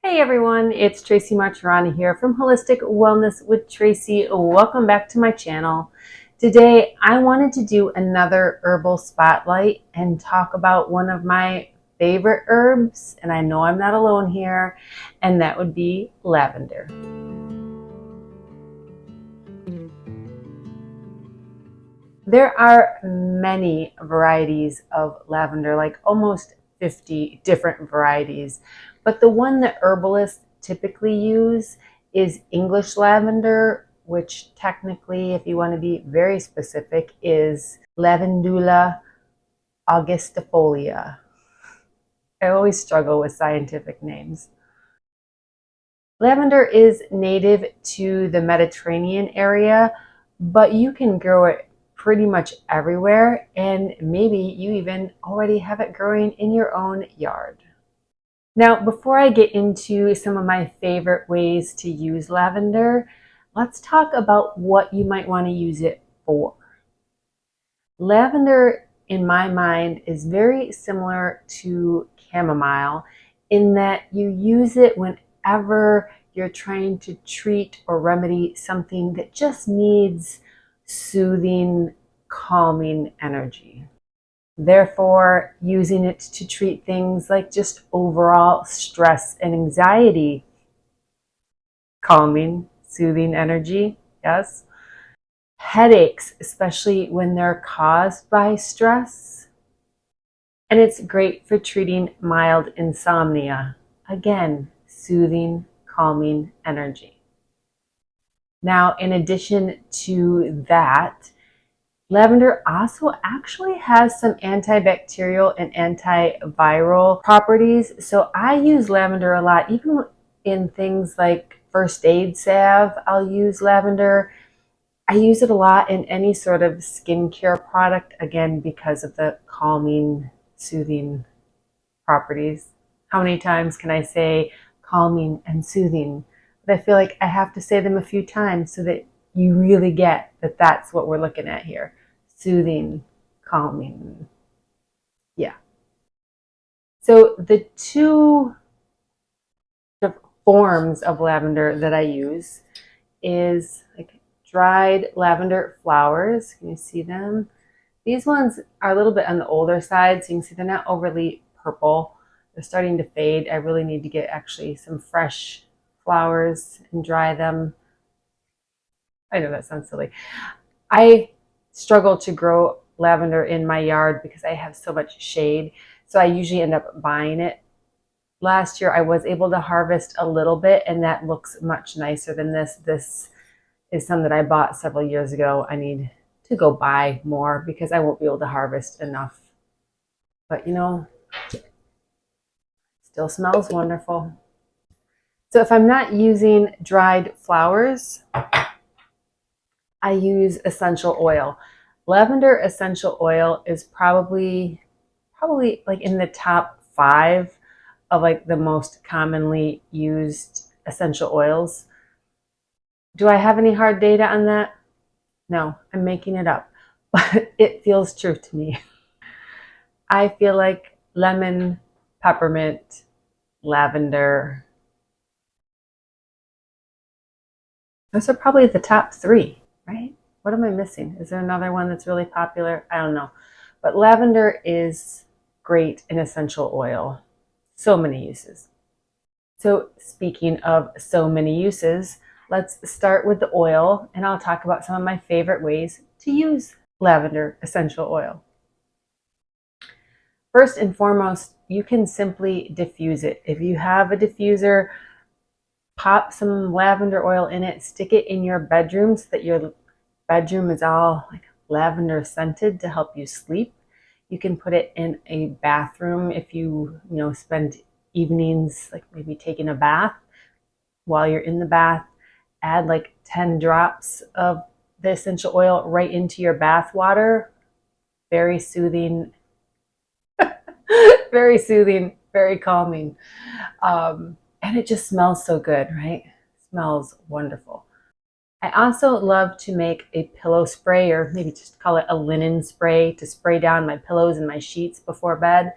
Hey everyone, it's Tracy Martirani here from Holistic Wellness with Tracy. Welcome back to my channel. Today I wanted to do another herbal spotlight and talk about one of my favorite herbs, and I know I'm not alone here, and that would be lavender. There are many varieties of lavender, like almost 50 different varieties. But the one that herbalists typically use is English lavender, which technically, if you want to be very specific, is Lavandula augustifolia. I always struggle with scientific names. Lavender is native to the Mediterranean area, but you can grow it pretty much everywhere, and maybe you even already have it growing in your own yard. Now, before I get into some of my favorite ways to use lavender, let's talk about what you might want to use it for. Lavender, in my mind, is very similar to chamomile in that you use it whenever you're trying to treat or remedy something that just needs soothing, calming energy. Therefore, using it to treat things like just overall stress and anxiety, calming, soothing energy, yes. Headaches, especially when they're caused by stress. And it's great for treating mild insomnia. Again, soothing, calming energy. Now, in addition to that, lavender also actually has some antibacterial and antiviral properties. So I use lavender a lot, even in things like first aid salve, I'll use lavender. I use it a lot in any sort of skincare product, again, because of the calming, soothing properties. How many times can I say calming and soothing? But I feel like I have to say them a few times so that you really get that that's what we're looking at here. Soothing, calming. Yeah. So the two forms of lavender that I use is like dried lavender flowers. Can you see them? These ones are a little bit on the older side, so you can see they're not overly purple. They're starting to fade. I really need to get actually some fresh flowers and dry them. I know that sounds silly. I struggle to grow lavender in my yard because I have so much shade, so I usually end up buying it. Last year I was able to harvest a little bit, and that looks much nicer than this. This is some that I bought several years ago. I need to go buy more because I won't be able to harvest enough. But you know, still smells wonderful. So if I'm not using dried flowers, I use essential oil. Lavender essential oil is probably like in the top 5 of like the most commonly used essential oils. Do I have any hard data on that? No, I'm making it up, but it feels true to me. I feel like lemon, peppermint, lavender, those are probably the top 3, right? What am I missing? Is there another one that's really popular? I don't know. But lavender is great in essential oil. So many uses. So speaking of so many uses, let's start with the oil, and I'll talk about some of my favorite ways to use lavender essential oil. First and foremost, you can simply diffuse it. If you have a diffuser, pop some lavender oil in it, stick it in your bedroom so that your bedroom is all like lavender scented to help you sleep. You can put it in a bathroom if you spend evenings like maybe taking a bath. While you're in the bath, add like 10 drops of the essential oil right into your bath water. Very soothing, very soothing, very calming. And it just smells so good, right? It smells wonderful. I also love to make a pillow spray, or maybe just call it a linen spray, to spray down my pillows and my sheets before bed.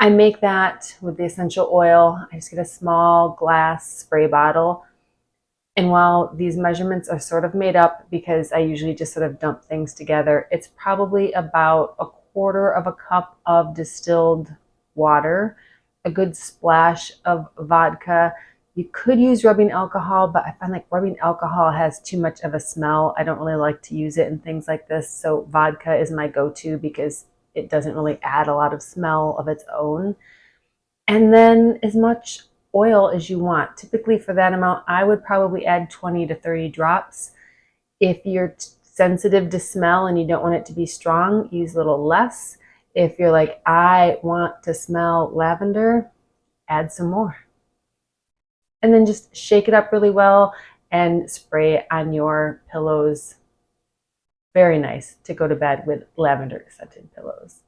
I make that with the essential oil. I just get a small glass spray bottle. And while these measurements are sort of made up because I usually just sort of dump things together, it's probably about a quarter of a cup of distilled water, a good splash of vodka. You could use rubbing alcohol, but I find like rubbing alcohol has too much of a smell. I don't really like to use it in things like this. So vodka is my go-to because it doesn't really add a lot of smell of its own. And then as much oil as you want. Typically for that amount, I would probably add 20 to 30 drops. If you're sensitive to smell and you don't want it to be strong, use a little less. If you're like, I want to smell lavender, add some more. And then just shake it up really well and spray it on your pillows. Very nice to go to bed with lavender scented pillows.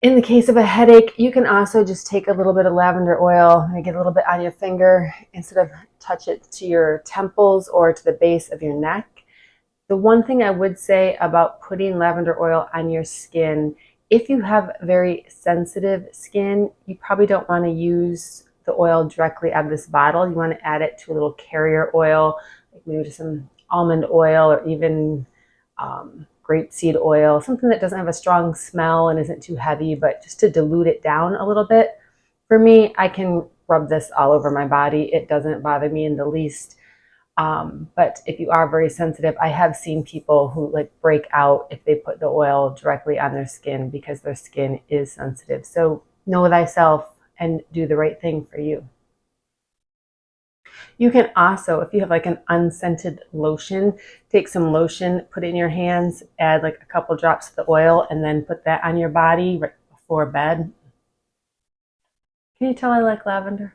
In the case of a headache, you can also just take a little bit of lavender oil and get a little bit on your finger and sort of touch it to your temples or to the base of your neck. The one thing I would say about putting lavender oil on your skin, if you have very sensitive skin, you probably don't want to use the oil directly out of this bottle. You want to add it to a little carrier oil, like maybe just some almond oil or even grapeseed oil, something that doesn't have a strong smell and isn't too heavy, but just to dilute it down a little bit. For me, I can rub this all over my body. It doesn't bother me in the least. But if you are very sensitive, I have seen people who like break out if they put the oil directly on their skin because their skin is sensitive. So know thyself and do the right thing for you. You can also, if you have like an unscented lotion, take some lotion, put it in your hands, add like a couple drops of the oil, and then put that on your body right before bed. Can you tell I like lavender?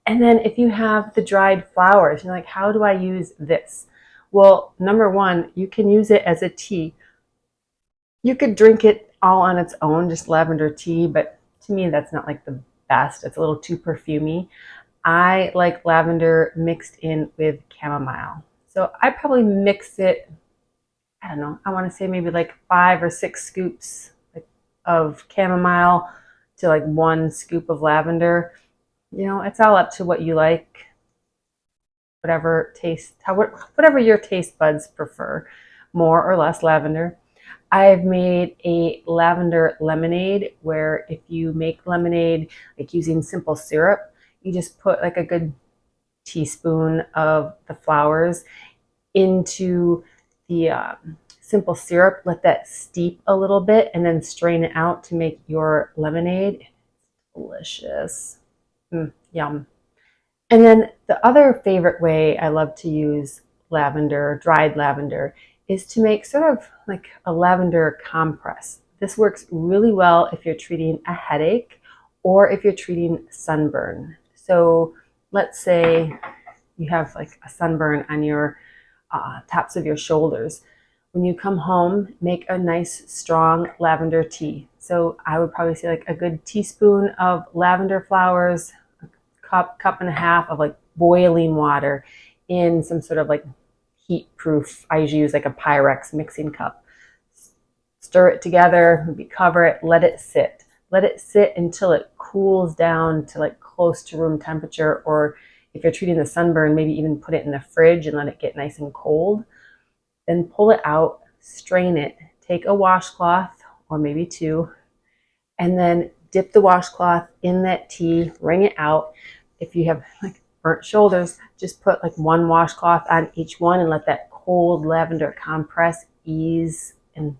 And then if you have the dried flowers, you're like, how do I use this? Well, number one, you can use it as a tea. You could drink it all on its own, just lavender tea, but to me, that's not like the best. It's a little too perfumey. I like lavender mixed in with chamomile. So I probably mix it, I don't know, I want to say maybe like 5 or 6 scoops of chamomile to like 1 scoop of lavender. You know, it's all up to what you like, whatever taste, whatever your taste buds prefer, more or less lavender. I've made a lavender lemonade where if you make lemonade like using simple syrup, you just put like a good teaspoon of the flowers into the simple syrup, let that steep a little bit, and then strain it out to make your lemonade. Delicious. Yum. And then the other favorite way I love to use lavender, dried lavender, is to make sort of like a lavender compress. This works really well if you're treating a headache or if you're treating sunburn. So let's say you have like a sunburn on your tops of your shoulders. When you come home, make a nice strong lavender tea. So I would probably say like a good teaspoon of lavender flowers, cup and a half of like boiling water in some sort of like heat proof. I usually use like a Pyrex mixing cup. Stir it together, maybe cover it, let it sit. Let it sit until it cools down to like close to room temperature, or if you're treating the sunburn, maybe even put it in the fridge and let it get nice and cold. Then pull it out, strain it, take a washcloth or maybe 2, and then dip the washcloth in that tea, wring it out. If you have like burnt shoulders, just put like 1 washcloth on each one and let that cold lavender compress ease and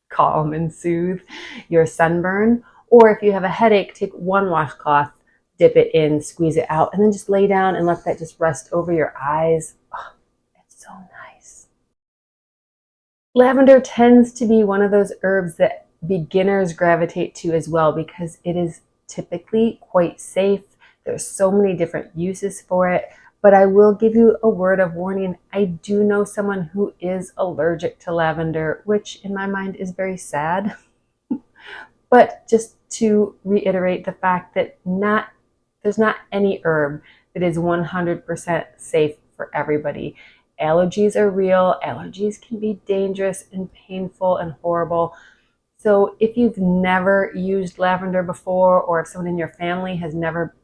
calm and soothe your sunburn. Or if you have a headache, take 1 washcloth, dip it in, squeeze it out, and then just lay down and let that just rest over your eyes. Oh, it's so nice. Lavender tends to be one of those herbs that beginners gravitate to as well because it is typically quite safe. There's so many different uses for it, but I will give you a word of warning. I do know someone who is allergic to lavender, which in my mind is very sad. But just to reiterate the fact that there's not any herb that is 100% safe for everybody. Allergies are real. Allergies can be dangerous and painful and horrible. So if you've never used lavender before, or if someone in your family has never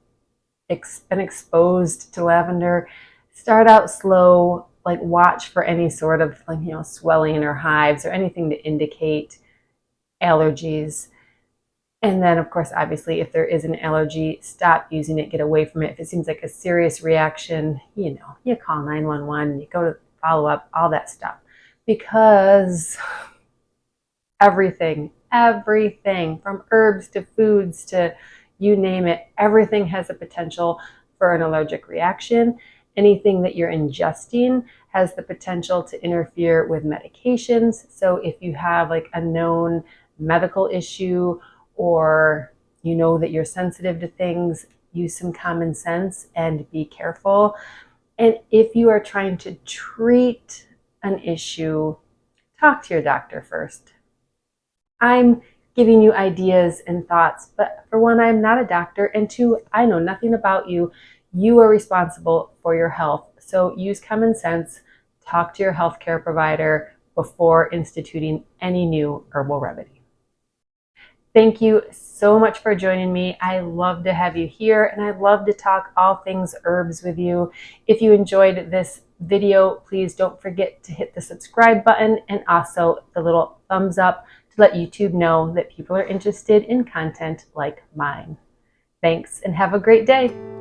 been exposed to lavender, start out slow, like watch for any sort of swelling or hives or anything to indicate allergies. And then, of course, obviously, if there is an allergy, stop using it, get away from it. If it seems like a serious reaction, you call 911, you go to follow up, all that stuff. Because everything from herbs to foods to you name it, everything has a potential for an allergic reaction. Anything that you're ingesting has the potential to interfere with medications. So if you have like a known medical issue, or you know that you're sensitive to things, use some common sense and be careful. And if you are trying to treat an issue, talk to your doctor first. I'm giving you ideas and thoughts, but for one, I'm not a doctor, and two, I know nothing about you. You are responsible for your health. So use common sense, talk to your healthcare provider before instituting any new herbal remedy. Thank you so much for joining me. I love to have you here, and I love to talk all things herbs with you. If you enjoyed this video, please don't forget to hit the subscribe button and also the little thumbs up to let YouTube know that people are interested in content like mine. Thanks, and have a great day.